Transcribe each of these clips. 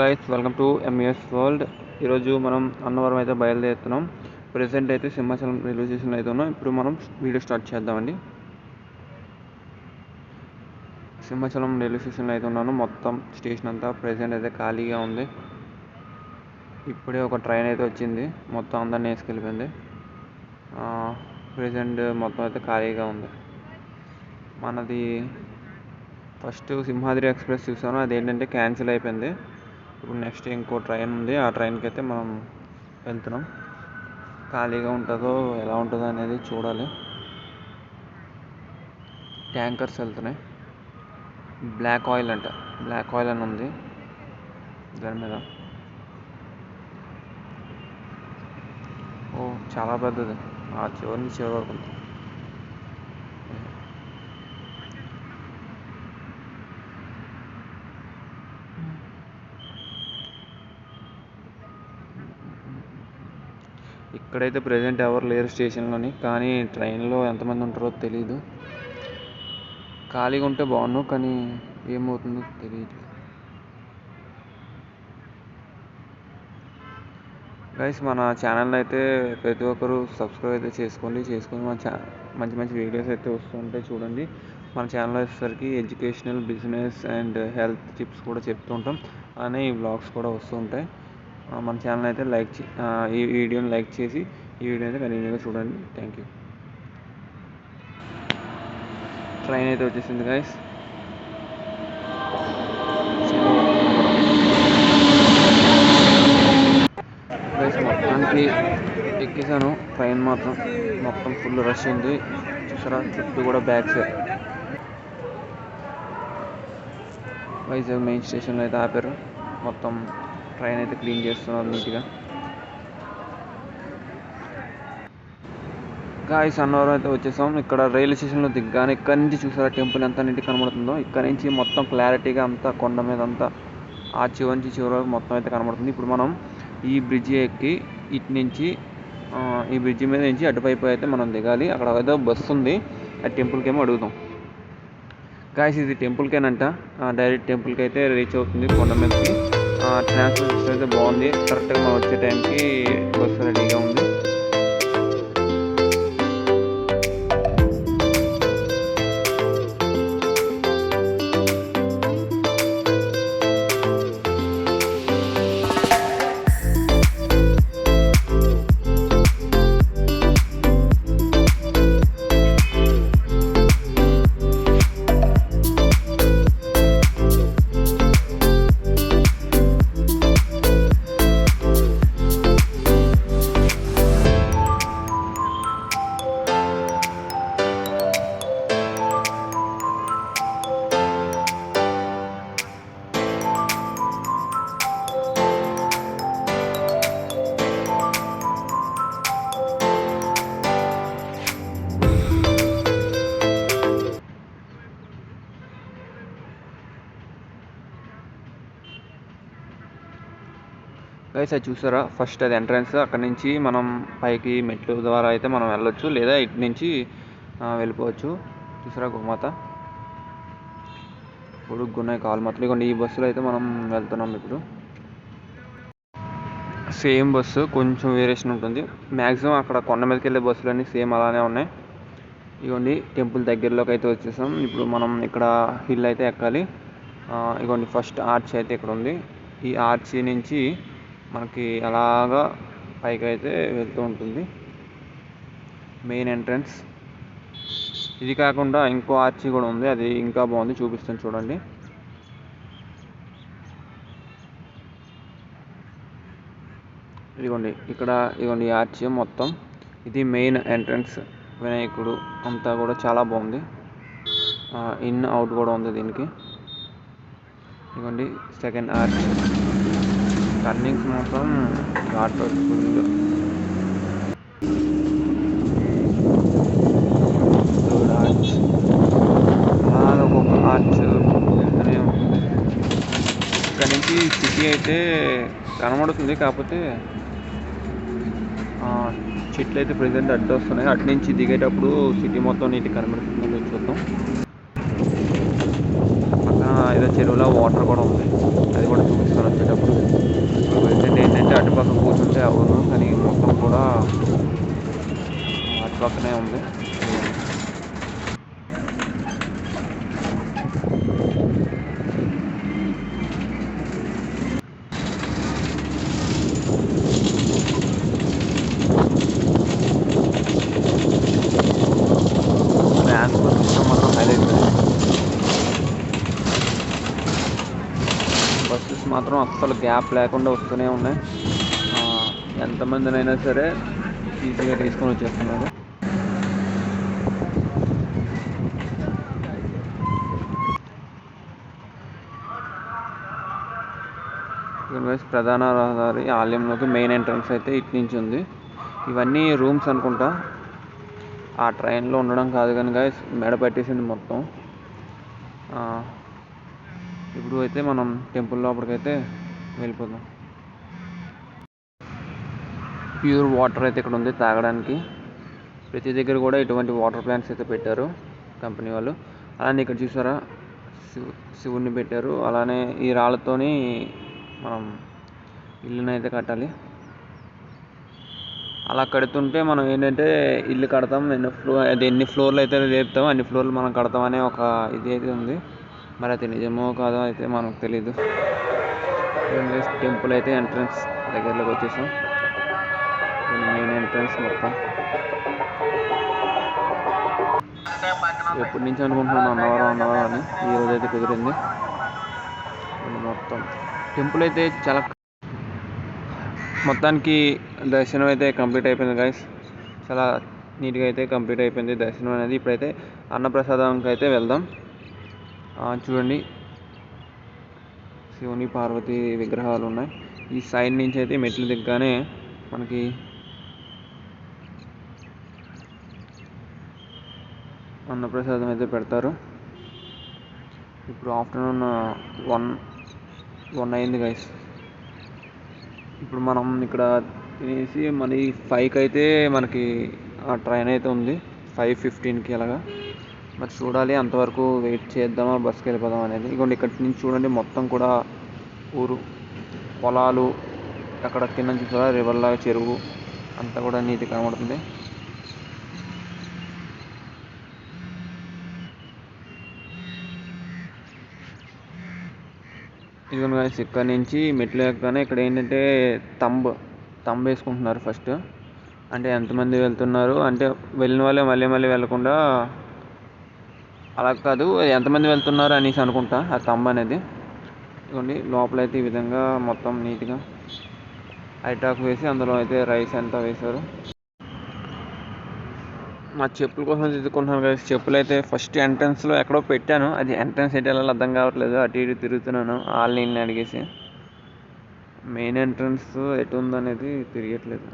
Guys, welcome to MS world. ఈరోజు మనం అన్నవరం అయితే బయలుదేరుతున్నాం. ప్రెసెంట్ అయితే సింహాచలం రైల్వే స్టేషన్లో అయితే ఉన్నాం. ఇప్పుడు మనం వీడియో స్టార్ట్ చేద్దామండి. సింహాచలం రైల్వే స్టేషన్లో అయితే ఉన్నాను. మొత్తం స్టేషన్ అంతా ప్రెసెంట్ అయితే ఖాళీగా ఉంది. ఇప్పుడే ఒక ట్రైన్ అయితే వచ్చింది, మొత్తం అందరిని వేసుకెళ్ళిపోయింది. ప్రెసెంట్ మొత్తం అయితే ఖాళీగా ఉంది. మనది ఫస్ట్ సింహాద్రి ఎక్స్ప్రెస్ చూసాను, అదేంటంటే క్యాన్సిల్ అయిపోయింది. ఇప్పుడు నెక్స్ట్ ఇంకో ట్రైన్ ఉంది, ఆ ట్రైన్కి అయితే మనం వెళ్తున్నాం. ఖాళీగా ఉంటుందో ఎలా ఉంటుందో అనేది చూడాలి. ట్యాంకర్స్ వెళ్తున్నాయి. బ్లాక్ ఆయిల్ అంట, బ్లాక్ ఆయిల్ అని ఉంది దాని మీద. ఓ చాలా పెద్దది, ఆ చివరి నుంచి చివరి వరకు ఉంది. ఇక్కడైతే ప్రెజెంట్ ఎవరు లేరు స్టేషన్లోని, కానీ ట్రైన్లో ఎంతమంది ఉంటారో తెలీదు. ఖాళీగా ఉంటే బాగున్నాను, కానీ ఏమవుతుందో తెలియదు. గైస్, మన ఛానల్ అయితే ప్రతి ఒక్కరు సబ్స్క్రైబ్ అయితే చేసుకొని మన మంచి మంచి వీడియోస్ అయితే వస్తుంటాయి చూడండి. మన ఛానల్ వచ్చేసరికి educational, business and health tips కూడా చెప్తూ ఉంటాం. అలానే ఈ వ్లాగ్స్ కూడా వస్తూ ఉంటాయి. మన ఛానల్ అయితే ఈ వీడియోని లైక్ చేసి ఈ వీడియో అయితే కంటిన్యూగా చూడండి. Thank you. ట్రైన్ అయితే వచ్చేసింది గైస్. మొత్తానికి ఎక్కేసాను. ట్రైన్ మాత్రం మొత్తం ఫుల్ రష్ ఉంది చూసారా, చుట్టూ కూడా బ్యాగ్స్. వైజాగ్ మెయిన్ స్టేషన్లో అయితే ఆపారు. మొత్తం ట్రైన్ అయితే క్లీన్ చేస్తున్నారు నీట్గా. గాయ్స్, అన్నవరం అయితే వచ్చేసాం. ఇక్కడ రైల్వే స్టేషన్లో దిగ్గానే ఇక్కడ నుంచి చూసారా టెంపుల్ ఎంత నీట్గా కనబడుతుందో. ఇక్కడ నుంచి మొత్తం క్లారిటీగా అంతా కొండ మీద అంతా ఆ చివరి నుంచి చివరి వరకు మొత్తం అయితే కనబడుతుంది. ఇప్పుడు మనం ఈ బ్రిడ్జి ఎక్కి ఇటు నుంచి ఈ బ్రిడ్జి మీద నుంచి అటువైపు అయితే మనం దిగాలి. అక్కడ ఏదో బస్సు ఉంది, ఆ టెంపుల్కి ఏమో అడుగుదాం. గాయ్స్, ఇది టెంపుల్కేనంట. డైరెక్ట్ టెంపుల్కి అయితే రీచ్ అవుతుంది కొండ మీదకి. ట్రాన్స్పోర్ట్ సిస్టమ్ అయితే బాగుంది. కరెక్ట్గా మనం వచ్చే టైంకి బస్సు రెడీగా ఉంది. గైస్, అది చూసారా ఫస్ట్ అది ఎంట్రన్స్. అక్కడ నుంచి మనం పైకి మెట్ల ద్వారా అయితే మనం వెళ్ళొచ్చు, లేదా ఇటు నుంచి వెళ్ళిపోవచ్చు. చూసారా గోమాత పొడుగున్నాయి కాలు మొత్తం. ఇవ్వండి, ఈ బస్సులో అయితే మనం వెళ్తున్నాం. ఇప్పుడు సేమ్ బస్సు, కొంచెం వేరియేషన్ ఉంటుంది. మ్యాక్సిమం అక్కడ కొండ మీదకి వెళ్ళే బస్సులు అన్నీ సేమ్ అలానే ఉన్నాయి. ఇవ్వండి, టెంపుల్ దగ్గరలోకి అయితే వచ్చేసాం. ఇప్పుడు మనం ఇక్కడ హిల్ అయితే ఎక్కాలి. ఇవ్వండి, ఫస్ట్ ఆర్చ్ అయితే ఇక్కడ ఉంది. ఈ ఆర్చ్ నుంచి మనకి అలాగా పైకి అయితే వెళ్తూ ఉంటుంది మెయిన్ ఎంట్రన్స్. ఇది కాకుండా ఇంకో ఆర్చి కూడా ఉంది, అది ఇంకా బాగుంది, చూపిస్తాను చూడండి. ఇదిగోండి, ఇదిగోండి ఆర్చి మొత్తం. ఇది మెయిన్ ఎంట్రన్స్. వినాయకుడు అంతా కూడా చాలా బాగుంది. ఇన్ అవుట్ కూడా ఉంది దీనికి. ఇదిగోండి సెకండ్ ఆర్చ్. టర్నింగ్స్ మాత్రం ఘాట్ ఫుల్. Third arch. అలాగే ఒక్కొక్క ఆర్చ్ వెళ్తూనే ఉంటుంది. ఇక్కడ నుంచి సిటీ అయితే కనబడుతుంది, కాకపోతే చెట్లు అయితే ప్రెజెంట్ అడ్డు వస్తున్నాయి. అటు నుంచి దిగేటప్పుడు సిటీ మొత్తం నీట్గా కనబడుతుంది. చూద్దాం. పక్కన ఏదో చెరువులో వాటర్ కూడా ఉంది, అది కూడా చూపిస్తాను వచ్చేటప్పుడు. పక్కనే ఉంది. ట్రాన్స్పోర్ట్ సిస్టమ్ మాత్రం హైలైట్. బస్సెస్ మాత్రం అస్సలు గ్యాప్ లేకుండా వస్తూనే ఉన్నాయి. ఎంతమందినైనా సరే ఈజీగా తీసుకొని వచ్చేస్తున్నారు. ప్రధాన రహదారి ఆలయంలోకి మెయిన్ ఎంట్రన్స్ అయితే ఇటు నుంచి ఉంది. ఇవన్నీ రూమ్స్ అనుకుంటా. ఆ ట్రైన్లో ఉండడం కాదు కానీ గైస్, మెడ పట్టేసింది మొత్తం. ఇప్పుడు అయితే మనం టెంపుల్ లోపలికైతే వెళ్ళిపోదాం. ప్యూర్ వాటర్ అయితే ఇక్కడ ఉంది తాగడానికి. ప్రతి దగ్గర కూడా ఇటువంటి వాటర్ ప్లాంట్స్ అయితే పెట్టారు కంపెనీ వాళ్ళు. అలానే ఇక్కడ చూసారా శివుడిని పెట్టారు. అలానే ఈ రాళ్ళతోని మనం ఇల్లుని అయితే కట్టాలి. అలా కడుతుంటే మనం ఏంటంటే ఇల్లు కడతాం, ఎన్ని ఫ్లోర్లు అయితే లేపుతామో అన్ని ఫ్లోర్లు మనం కడతాం అనే ఒక ఇది అయితే ఉంది. మరి అది నిజమో కాదో అయితే మనకు తెలీదు. టెంపుల్ అయితే ఎంట్రన్స్ దగ్గరలోకి వచ్చేసాం. మెయిన్ ఎంట్రన్స్ మొత్తం ఎప్పటి నుంచి అనుకుంటున్నాను అన్నవరం అని. ఈరోజు అయితే కుదిరింది. మొత్తం టెంపుల్ అయితే చాలా మొత్తానికి దర్శనం అయితే కంప్లీట్ అయిపోయింది గైస్. చాలా నీట్గా అయితే కంప్లీట్ అయిపోయింది దర్శనం అనేది. ఇప్పుడైతే అన్నప్రసాదంకి అయితే వెళ్దాం. చూడండి, శివుని పార్వతి విగ్రహాలు ఉన్నాయి. ఈ సైడ్ నుంచి అయితే మెట్లు దిగ్గానే మనకి అన్నప్రసాదం అయితే పెడతారు. ఇప్పుడు ఆఫ్టర్నూన్ 1 అయింది గైస్. ఇప్పుడు మనం ఇక్కడ తినేసి మళ్ళీ 5కి అయితే మనకి ఆ ట్రైన్ అయితే ఉంది, 5:15కి అలాగా. మరి చూడాలి, అంతవరకు వెయిట్ చేద్దామా బస్కి వెళ్ళిపోదాం అనేది. ఇదిగోండి ఇక్కడ నుంచి చూడండి, మొత్తం కూడా ఊరు పొలాలు, అక్కడ కింద చూసారా రివర్లాగా చెరువు అంతా కూడా నీట్గా కనబడుతుంది. ఇదిగోండి గైస్, ఇక్కడ నుంచి మెట్లు ఎక్కగానే ఇక్కడ ఏంటంటే తంబ్ వేసుకుంటున్నారు ఫస్ట్. అంటే ఎంతమంది వెళ్తున్నారు అంటే వెళ్ళిన వాళ్ళే మళ్ళీ వెళ్ళకుండా, అలా కాదు, ఎంతమంది వెళ్తున్నారు అనేసి అనుకుంటా ఆ తంబ్ అనేది. ఇదిగోండి లోపలైతే ఈ విధంగా మొత్తం నీట్గా ఐటాక్ వేసి అందులో అయితే రైస్ అంతా వేశారు. మా చెప్పుల కోసం తిరుగుకుంటున్నాను కదా. చెప్పులు అయితే ఫస్ట్ ఎంట్రన్స్లో ఎక్కడో పెట్టాను, అది ఎంట్రన్స్ అయితే వెళ్ళాలి అర్థం కావట్లేదు. అటు ఇటు తిరుగుతున్నాను వాళ్ళని అడిగేసి. మెయిన్ ఎంట్రన్స్ ఎటు ఉందనేది తిరగట్లేదు.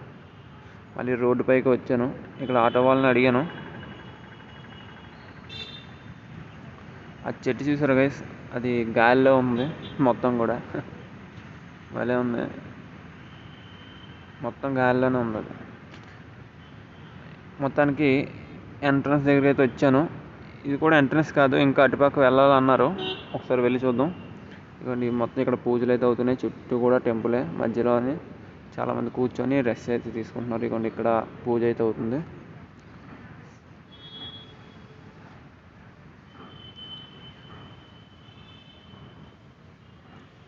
మళ్ళీ రోడ్డు పైకి వచ్చాను, ఇక్కడ ఆటో వాళ్ళని అడిగాను. ఆ చెట్టు చూసారు గైస్, అది గాలిలో ఉంది మొత్తం కూడా. భలే ఉంది, మొత్తం గాలిలోనే ఉంది అది. మొత్తానికి ఎంట్రన్స్ దగ్గరికి అయితే వచ్చాను. ఇది కూడా ఎంట్రన్స్ కాదు, ఇంకా అటుపక్క వెళ్ళాలన్నారు. ఒకసారి వెళ్ళి చూద్దాం. ఇదిగోండి మొత్తం ఇక్కడ పూజలు అయితే అవుతున్నాయి. చుట్టూ కూడా టెంపులే, మధ్యలోని చాలామంది కూర్చొని రెస్ట్ అయితే తీసుకుంటున్నారు. ఇదిగోండి ఇక్కడ పూజ అయితే అవుతుంది.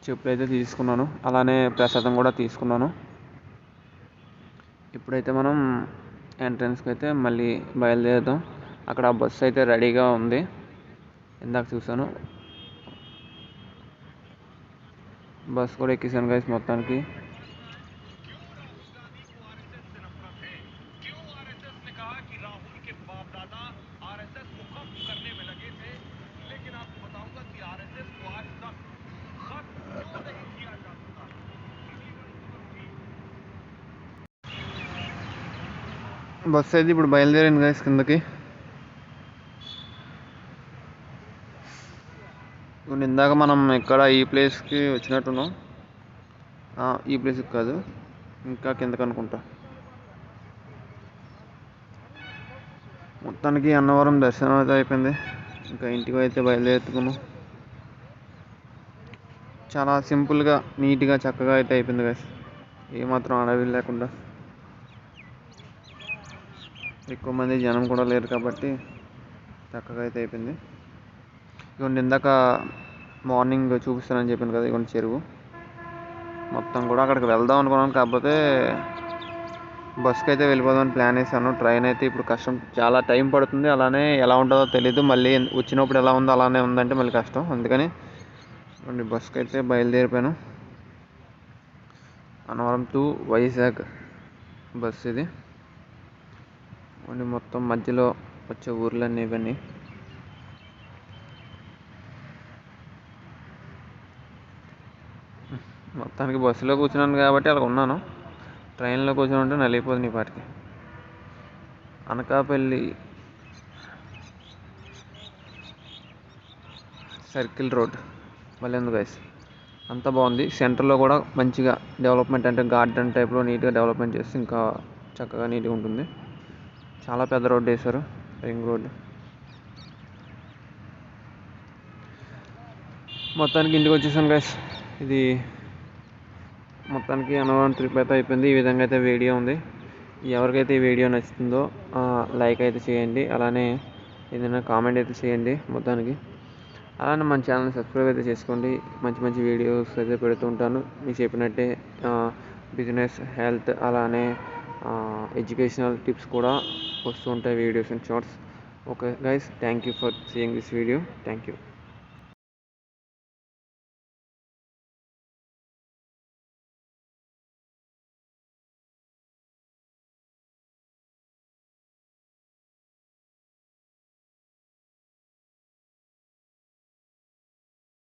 చెప్పులు అయితే తీసుకున్నాను, అలానే ప్రసాదం కూడా తీసుకున్నాను. ఇప్పుడైతే మనం ఎంట్రన్స్కి అయితే మళ్ళీ బయలుదేరుదాం. అక్కడ బస్సు అయితే రెడీగా ఉంది, ఇందాక చూసాను. బస్ కూడా ఎక్కేసాను గైస్. మొత్తానికి బస్సు అయితే ఇప్పుడు బయలుదేరింది గైస్ కిందకి. ఇందాక మనం ఇక్కడ ఈ ప్లేస్కి వచ్చినట్టున్నాం. ఈ ప్లేస్కి కాదు, ఇంకా కిందకి అనుకుంటా. మొత్తానికి అన్నవరం దర్శనం అయితే అయిపోయింది. ఇంకా ఇంటికి అయితే బయలుదేరుతున్నాం. చాలా సింపుల్గా నీట్గా చక్కగా అయితే అయిపోయింది గైస్, ఏమాత్రం అడవి లేకుండా. ఎక్కువ మంది జనం కూడా లేరు కాబట్టి చక్కగా అయితే అయిపోయింది. ఇదిగోండి ఇందాక మార్నింగ్ చూపిస్తానని చెప్పాను కదా, ఇదిగోండి చెరువు మొత్తం కూడా. అక్కడికి వెళ్దాం అనుకున్నాను, కాకపోతే బస్కి అయితే వెళ్ళిపోదామని ప్లాన్ వేసాను. ట్రైన్ అయితే ఇప్పుడు కష్టం, చాలా టైం పడుతుంది. అలానే ఎలా ఉంటుందో తెలీదు, మళ్ళీ వచ్చినప్పుడు ఎలా ఉందో అలానే ఉందంటే మళ్ళీ కష్టం. అందుకని బస్కి అయితే బయలుదేరిపోయాను. అన్నవరం టు వైజాగ్ బస్ ఇది. మొత్తం మధ్యలో వచ్చే ఊర్లన్నీ ఇవన్నీ. మొత్తానికి బస్సులో కూర్చున్నాను కాబట్టి అలా ఉన్నాను. ట్రైన్లో కూర్చొని ఉంటే నలిగిపోతుంది ఈ పాటికి. అనకాపల్లి సర్కిల్ రోడ్ మళ్ళీ ఎందుకు గైస్, అంతా బాగుంది. సెంటర్లో కూడా మంచిగా డెవలప్మెంట్, అంటే గార్డెన్ టైప్లో నీట్గా డెవలప్మెంట్ చేస్తే ఇంకా చక్కగా నీట్గా ఉంటుంది. చాలా పెద్ద రోడ్డు వేశారు, రింగ్ రోడ్డు. మొత్తానికి ఇంటికి వచ్చేసాను గైస్. ఇది మొత్తానికి అన్నవరం ట్రిప్ అయితే అయిపోయింది. ఈ విధంగా అయితే వీడియో ఉంది. ఎవరికైతే ఈ వీడియో నచ్చుతుందో లైక్ అయితే చేయండి, అలానే ఏదైనా కామెంట్ అయితే చేయండి మొత్తానికి. అలానే మన ఛానల్ని సబ్స్క్రైబ్ అయితే చేసుకోండి. మంచి మంచి వీడియోస్ అయితే పెడుతూ ఉంటాను. మీకు చెప్పినట్టే బిజినెస్, హెల్త్, అలానే ఎడ్యుకేషనల్ టిప్స్ కూడా వస్తూ ఉంటాయి videos and shorts. Okay guys, thank you for seeing this video. Thank you.